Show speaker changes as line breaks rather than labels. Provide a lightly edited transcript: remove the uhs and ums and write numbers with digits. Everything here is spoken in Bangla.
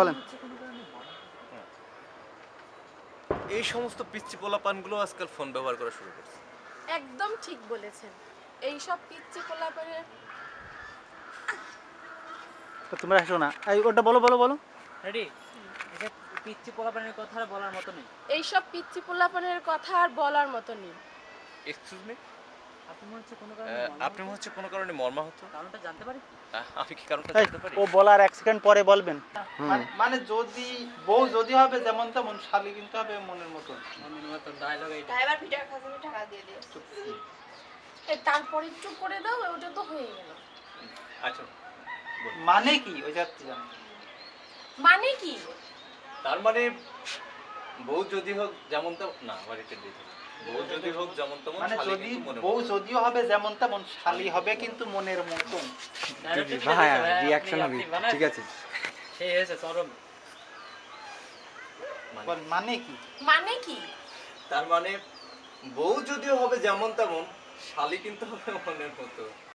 বলেন।
এই সমস্ত পিচ্চি পোলাপানগুলো আজকাল ফোন ব্যবহার করা শুরু করছে।
একদম ঠিক বলেছেন। এইসব পিচ্চি পোলাপানের
তো তোমরা হাসো না, এই ওটা বলো বলো বলো।
রেডি? এটা পিচ্চি পোলাপানের কথা আর বলার মতো নেই।
এইসব পিচ্চি পোলাপানের কথা আর বলার মতো নেই।
এক্সকিউজ মি,
আপনি মনে হচ্ছে কোনো কারণে
আপনি মনে হচ্ছে কোনো কারণে মর্মাহত।
কারণটা জানতে পারি?
আমি কি কারণটা
এই,
জানতে পারি?
ও বলার 1 সেকেন্ড পরে বলবেন।
মানে যদি বউ যদি হবে যেমন তেমন, শালি কিন্তু হবে মনের মতন।
মনের মতো ডায়লগ এই
ড্রাইভার ভিডিওর খাজানে টাকা দিয়ে দিও। তারপরে চুপ করে দাও, ওটা তো হয়ে গেল।
আচ্ছা,
মানে কি ওই যাত্রী জানো?
মানে কি?
তার মানে বউ যদি হোক যেমন তেমন, না বাড়িতে দিতে বউ যদি হোক যেমন তেমন,
মানে
শালি
যদি
কিন্তু মনে
বউ যদিও হবে যেমন তেমন, শালি হবে কিন্তু মনের মতন।
ভাই রিঅ্যাকশন হবে, ঠিক আছে।
সেই হয়েছে চরম।
বল মানে কি?
মানে কি?
তার মানে বউ যদিও হবে যেমন তেমন, শালি কিন্তু হবে মনের মতো।